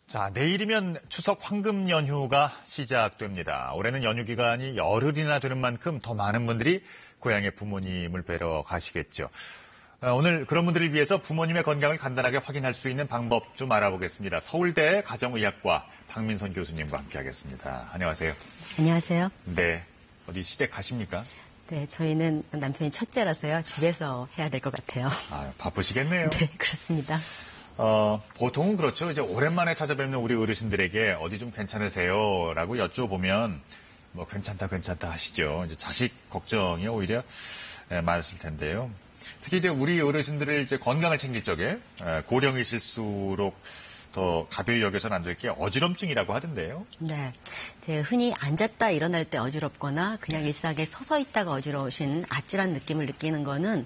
자, 내일이면 추석 황금 연휴가 시작됩니다. 올해는 연휴 기간이 열흘이나 되는 만큼 더 많은 분들이 고향에 부모님을 뵈러 가시겠죠. 오늘 그런 분들을 위해서 부모님의 건강을 간단하게 확인할 수 있는 방법 좀 알아보겠습니다. 서울대 가정의학과 박민선 교수님과 함께하겠습니다. 안녕하세요. 안녕하세요. 네, 어디 시댁 가십니까? 네, 저희는 남편이 첫째라서요. 집에서 해야 될 것 같아요. 아, 바쁘시겠네요. 네, 그렇습니다. 보통은 그렇죠. 이제 오랜만에 찾아뵙는 우리 어르신들에게 어디 좀 괜찮으세요? 라고 여쭤보면 뭐 괜찮다 하시죠. 이제 자식 걱정이 오히려 많으실 텐데요. 특히 이제 우리 어르신들의 이제 건강을 챙길 적에 고령이실수록 더 가벼이 여겨서는 안 될 게 어지럼증이라고 하던데요. 네. 이제 흔히 앉았다 일어날 때 어지럽거나 그냥 일상에 서서 있다가 어지러우신 아찔한 느낌을 느끼는 거는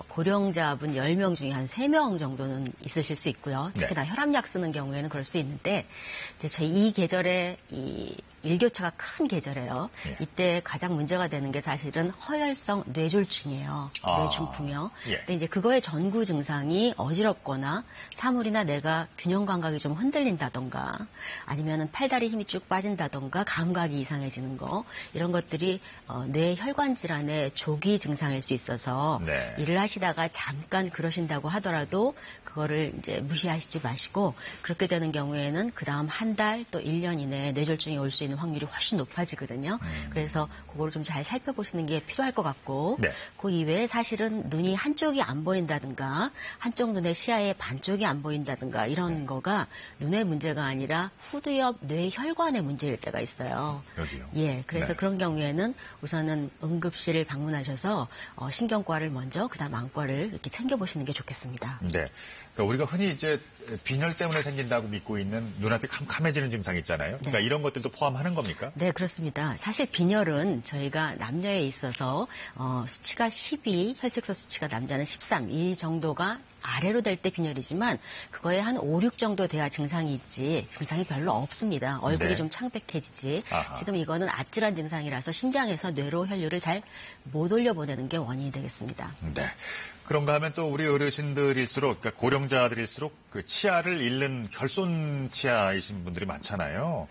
고령자분 10명 중에 한 3명 정도는 있으실 수 있고요. 특히나 혈압약 쓰는 경우에는 그럴 수 있는데 이제 저희 이 계절에 이 일교차가 큰 계절이에요. 이때 가장 문제가 되는 게 사실은 허혈성 뇌졸중이에요. 뇌중풍이요. 근데 이제 그거의 전구 증상이 어지럽거나 사물이나 뇌가 균형 감각이 좀 흔들린다던가 아니면은 팔다리 힘이 쭉 빠진다던가 감각이 이상해지는 거 이런 것들이 뇌 혈관 질환의 조기 증상일 수 있어서 일을 하시다가 잠깐 그러신다고 하더라도 그거를 이제 무시하시지 마시고 그렇게 되는 경우에는 그 다음 한 달 또 1년 이내에 뇌졸중이 올 수 있는 확률이 훨씬 높아지거든요. 그래서 그거를 좀 잘 살펴보시는 게 필요할 것 같고 그 이외에 사실은 눈이 한쪽이 안 보인다든가 한쪽 눈의 시야의 반쪽이 안 보인다든가 이런 거가 눈의 문제가 아니라 후두 옆 뇌혈관의 문제일 때가 있어요. 여기요? 예, 그래서 그런 경우에는 우선은 응급실을 방문하셔서 신경과를 먼저 그다음 안과를 이렇게 챙겨보시는 게 좋겠습니다. 네. 그러니까 우리가 흔히 이제 빈혈 때문에 생긴다고 믿고 있는 눈앞이 캄캄해지는 증상 있잖아요. 그러니까 이런 것들도 포함하는 겁니까? 네, 그렇습니다. 사실 빈혈은 저희가 남녀에 있어서 수치가 12, 혈색소 수치가 남자는 13, 이 정도가 아래로 될 때 빈혈이지만 그거에 한 5, 6 정도 돼야 증상이 있지 증상이 별로 없습니다. 얼굴이 좀 창백해지지. 지금 이거는 아찔한 증상이라서 심장에서 뇌로 혈류를 잘 못 올려보내는 게 원인이 되겠습니다. 네. 그런가 하면 또 우리 어르신들일수록 그러니까 고령자들일수록 그 치아를 잃는 결손 치아이신 분들이 많잖아요.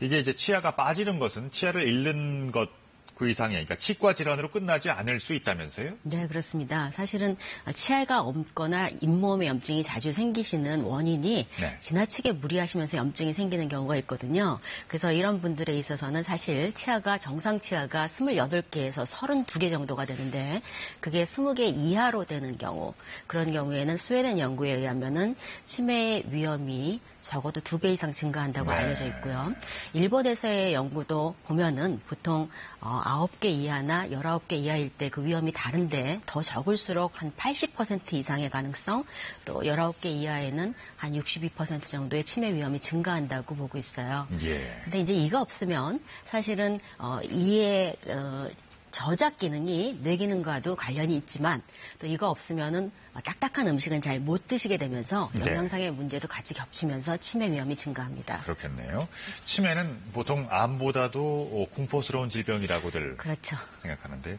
이게 이제 치아가 빠지는 것은 치아를 잃는 것 그 이상이에요. 그러니까 치과 질환으로 끝나지 않을 수 있다면서요? 네, 그렇습니다. 사실은 치아가 없거나 잇몸에 염증이 자주 생기시는 원인이 지나치게 무리하시면서 염증이 생기는 경우가 있거든요. 그래서 이런 분들에 있어서는 사실 치아가 정상 치아가 28개에서 32개 정도가 되는데 그게 20개 이하로 되는 경우 그런 경우에는 스웨덴 연구에 의하면은 치매의 위험이 적어도 2배 이상 증가한다고 알려져 있고요. 일본에서의 연구도 보면은 보통 9개 이하나 19개 이하일 때 그 위험이 다른데 더 적을수록 한 80% 이상의 가능성 또 19개 이하에는 한 62% 정도의 치매 위험이 증가한다고 보고 있어요. 근데 이제 이가 없으면 사실은 이의 저작 기능이 뇌 기능과도 관련이 있지만 또 이거 없으면은 딱딱한 음식은 잘 못 드시게 되면서 영양상의 문제도 같이 겹치면서 치매 위험이 증가합니다. 그렇겠네요. 치매는 보통 암보다도 공포스러운 질병이라고들 생각하는데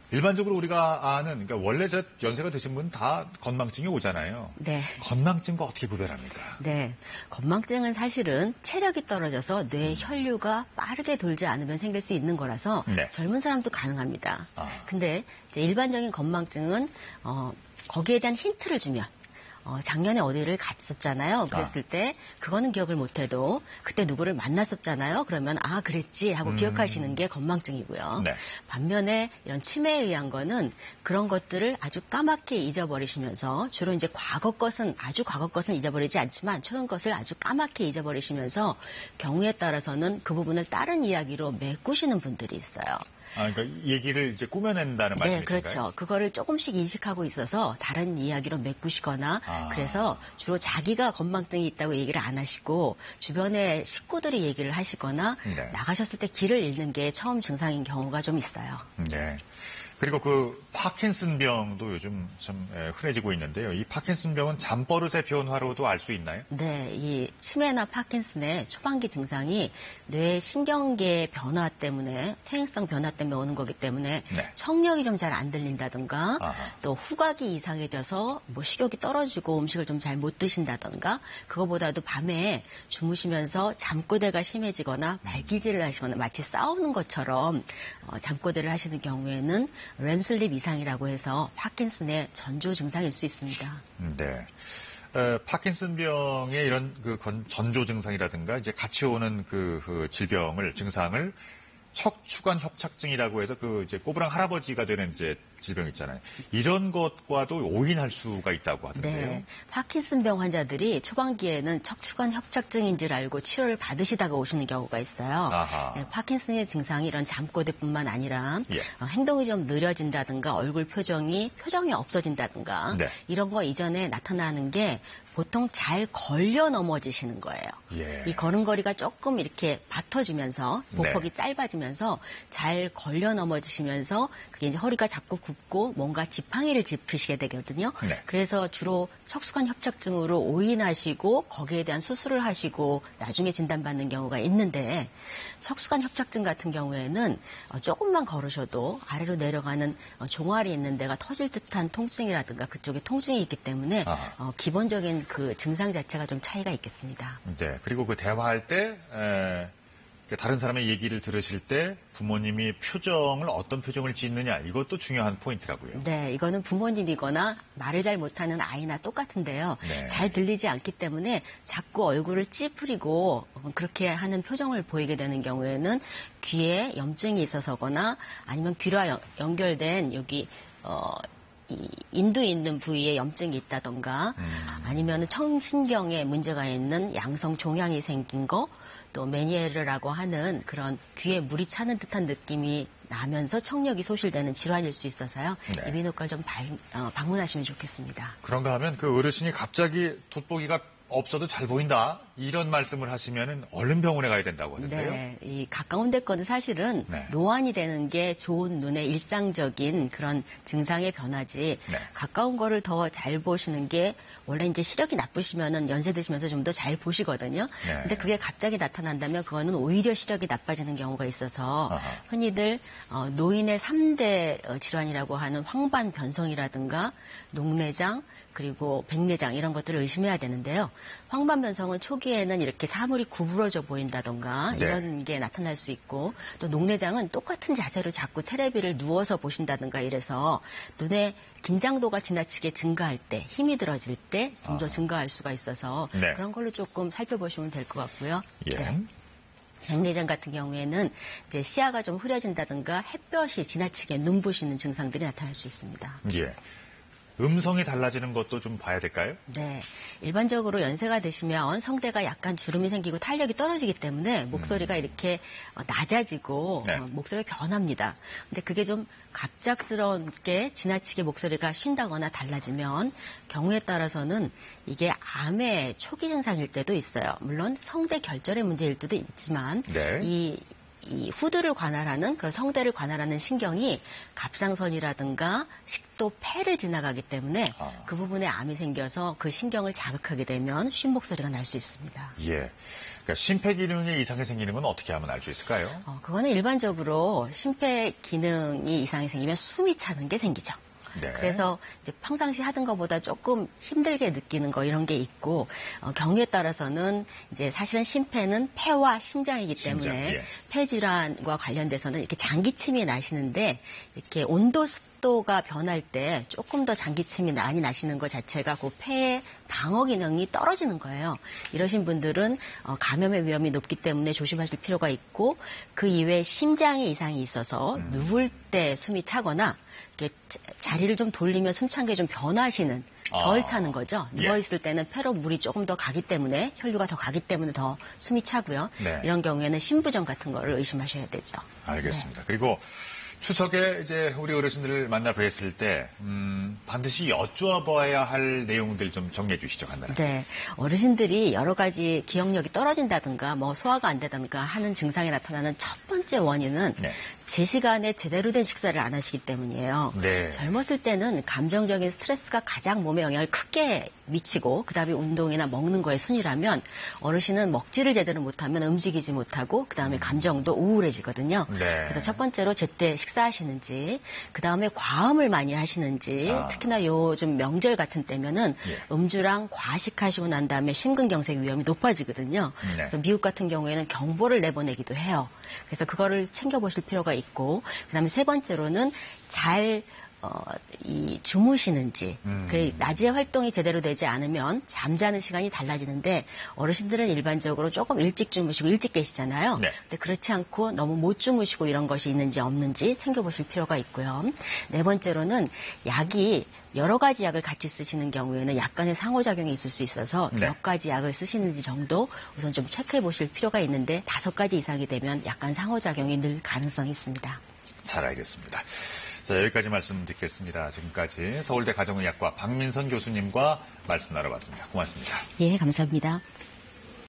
일반적으로 우리가 아는 그러니까 원래 연세가 드신 분 다 건망증이 오잖아요. 네. 건망증과 어떻게 구별합니까? 네. 건망증은 사실은 체력이 떨어져서 뇌 혈류가 빠르게 돌지 않으면 생길 수 있는 거라서 젊은 사람도 가능합니다. 근데 이제 일반적인 건망증은 거기에 대한 힌트를 주면 작년에 어디를 갔었잖아요. 그랬을 때 그거는 기억을 못해도 그때 누구를 만났었잖아요. 그러면 아 그랬지 하고 기억하시는 게 건망증이고요. 반면에 이런 치매에 의한 거는 그런 것들을 아주 까맣게 잊어버리시면서 주로 이제 과거 것은 잊어버리지 않지만 최근 것을 아주 까맣게 잊어버리시면서 경우에 따라서는 그 부분을 다른 이야기로 메꾸시는 분들이 있어요. 그러니까 얘기를 이제 꾸며낸다는 말씀이신가요? 네, 그렇죠. 그거를 조금씩 인식하고 있어서 다른 이야기로 메꾸시거나 그래서 주로 자기가 건망증이 있다고 얘기를 안 하시고 주변의 식구들이 얘기를 하시거나 나가셨을 때 길을 잃는 게 처음 증상인 경우가 좀 있어요. 네. 그리고 그 파킨슨병도 요즘 좀 흔해지고 있는데요. 이 파킨슨병은 잠버릇의 변화로도 알 수 있나요? 네, 이 치매나 파킨슨의 초반기 증상이 뇌 신경계 변화 때문에, 퇴행성 변화 때문에 오는 거기 때문에 네. 청력이 좀 잘 안 들린다든가 아하. 또 후각이 이상해져서 뭐 식욕이 떨어지고 음식을 좀 잘 못 드신다든가 그거보다도 밤에 주무시면서 잠꼬대가 심해지거나 발기질을 하시거나 마치 싸우는 것처럼 잠꼬대를 하시는 경우에는 렘슬립 이상이라고 해서 파킨슨의 전조 증상일 수 있습니다. 네. 파킨슨병의 이런 그 전조 증상이라든가 이제 같이 오는 그 증상을 척추관 협착증이라고 해서 그 이제 꼬부랑 할아버지가 되는 이제 질병 있잖아요. 이런 것과도 오인할 수가 있다고 하던데요. 네. 파킨슨병 환자들이 초반기에는 척추관 협착증인 줄 알고 치료를 받으시다가 오시는 경우가 있어요. 네, 파킨슨의 증상이 이런 잠꼬대뿐만 아니라 예. 행동이 좀 느려진다든가 얼굴 표정이 없어진다든가 네. 이런 거 이전에 나타나는 게 보통 잘 걸려 넘어지시는 거예요. 예. 이 걸음걸이가 조금 이렇게 바터지면서 보폭이 네. 짧아지면서 잘 걸려 넘어지시면서 그게 이제 허리가 자꾸 굽고 뭔가 지팡이를 짚으시게 되거든요. 네. 그래서 주로 척수관 협착증으로 오인하시고 거기에 대한 수술을 하시고 나중에 진단받는 경우가 있는데 척수관 협착증 같은 경우에는 조금만 걸으셔도 아래로 내려가는 종아리 있는 데가 터질 듯한 통증이라든가 그쪽에 통증이 있기 때문에 기본적인 그 증상 자체가 좀 차이가 있겠습니다. 네. 그리고 그 대화할 때 다른 사람의 얘기를 들으실 때 부모님이 어떤 표정을 짓느냐 이것도 중요한 포인트라고요. 네, 이거는 부모님이거나 말을 잘 못하는 아이나 똑같은데요. 네. 잘 들리지 않기 때문에 자꾸 얼굴을 찌푸리고 그렇게 하는 표정을 보이게 되는 경우에는 귀에 염증이 있어서거나 아니면 귀와 연결된 여기 이 인두 있는 부위에 염증이 있다던가 아니면 청신경에 문제가 있는 양성 종양이 생긴 거 또 메니에르라고 하는 그런 귀에 물이 차는 듯한 느낌이 나면서 청력이 소실되는 질환일 수 있어서요. 네. 이비인후과를 좀 방문하시면 좋겠습니다. 그런가 하면 그 어르신이 갑자기 돋보기가 없어도 잘 보인다 이런 말씀을 하시면은 얼른 병원에 가야 된다고 하던데요. 네, 이 가까운 데 거는 사실은 네. 노안이 되는 게 좋은 눈의 일상적인 그런 증상의 변화지 네. 가까운 거를 더 잘 보시는 게 원래 이제 시력이 나쁘시면은 연세 드시면서 좀 더 잘 보시거든요. 네. 근데 그게 갑자기 나타난다면 그거는 오히려 시력이 나빠지는 경우가 있어서 아하. 흔히들 노인의 3대 질환이라고 하는 황반 변성이라든가 녹내장 그리고 백내장 이런 것들을 의심해야 되는데요. 황반변성은 초기에는 이렇게 사물이 구부러져 보인다던가 네. 이런 게 나타날 수 있고 또 녹내장은 똑같은 자세로 자꾸 테레비를 누워서 보신다든가 이래서 눈의 긴장도가 지나치게 증가할 때 힘이 들어질 때 좀 더 증가할 수가 있어서 네. 그런 걸로 조금 살펴보시면 될 것 같고요. 예. 네. 백내장 같은 경우에는 이제 시야가 좀 흐려진다든가 햇볕이 지나치게 눈부시는 증상들이 나타날 수 있습니다. 예. 음성이 달라지는 것도 좀 봐야 될까요? 네. 일반적으로 연세가 되시면 성대가 약간 주름이 생기고 탄력이 떨어지기 때문에 목소리가 이렇게 낮아지고 네. 목소리가 변합니다. 근데 그게 좀 갑작스럽게 지나치게 목소리가 쉰다거나 달라지면 경우에 따라서는 이게 암의 초기 증상일 때도 있어요. 물론 성대 결절의 문제일 때도 있지만 네. 이 후두를 관할하는 그런 성대를 관할하는 신경이 갑상선이라든가 식도 폐를 지나가기 때문에 그 부분에 암이 생겨서 그 신경을 자극하게 되면 쉰 목소리가 날 수 있습니다. 예. 그러니까 심폐기능에 이상이 생기는 건 어떻게 하면 알 수 있을까요? 그거는 일반적으로 심폐기능이 이상이 생기면 숨이 차는 게 생기죠. 네. 그래서 이제 평상시 하던 것보다 조금 힘들게 느끼는 거 이런 게 있고 경우에 따라서는 이제 사실은 심폐는 폐와 심장이기 때문에 예. 폐 질환과 관련돼서는 이렇게 장기침이 나시는데 이렇게 온도 습도가 변할 때 조금 더 장기침이 많이 나시는 것 자체가 그 폐의 방어 기능이 떨어지는 거예요. 이러신 분들은 감염의 위험이 높기 때문에 조심하실 필요가 있고 그 이외에 심장에 이상이 있어서 누울 때 숨이 차거나 이렇게 자리를 좀 돌리면 숨찬 게 좀 변하시는 덜 차는 거죠. 예. 누워있을 때는 폐로 물이 조금 더 가기 때문에 혈류가 더 가기 때문에 더 숨이 차고요. 네. 이런 경우에는 심부전 같은 거를 의심하셔야 되죠. 알겠습니다. 그리고 추석에 이제 우리 어르신들을 만나 뵀을 때 반드시 여쭈어봐야 할 내용들 좀 정리해 주시죠, 간단하게. 네, 어르신들이 여러 가지 기억력이 떨어진다든가 뭐 소화가 안 되다든가 하는 증상이 나타나는 첫 번째 원인은 네. 제 시간에 제대로 된 식사를 안 하시기 때문이에요. 네. 젊었을 때는 감정적인 스트레스가 가장 몸에 영향을 크게 미치고 그다음에 운동이나 먹는 거에 순위라면 어르신은 먹지를 제대로 못하면 움직이지 못하고 그다음에 감정도 우울해지거든요. 네. 그래서 첫 번째로 제때 식사하시는지 그다음에 과음을 많이 하시는지 특히나 요즘 명절 같은 때면은 음주랑 과식하시고 난 다음에 심근경색 위험이 높아지거든요. 그래서 미국 같은 경우에는 경보를 내보내기도 해요. 그래서 그거를 챙겨보실 필요가 있고 그다음에 세 번째로는 잘 주무시는지, 낮에 활동이 제대로 되지 않으면 잠자는 시간이 달라지는데 어르신들은 일반적으로 조금 일찍 주무시고 일찍 깨시잖아요. 네. 근데 그렇지 않고 너무 못 주무시고 이런 것이 있는지 없는지 챙겨보실 필요가 있고요. 네 번째로는 약이 여러 가지 약을 같이 쓰시는 경우에는 약간의 상호작용이 있을 수 있어서 몇 가지 약을 쓰시는지 정도 우선 좀 체크해 보실 필요가 있는데 5가지 이상이 되면 약간 상호작용이 늘 가능성이 있습니다. 잘 알겠습니다. 자, 여기까지 말씀 듣겠습니다. 지금까지 서울대 가정의학과 박민선 교수님과 말씀 나눠봤습니다. 고맙습니다. 예, 감사합니다.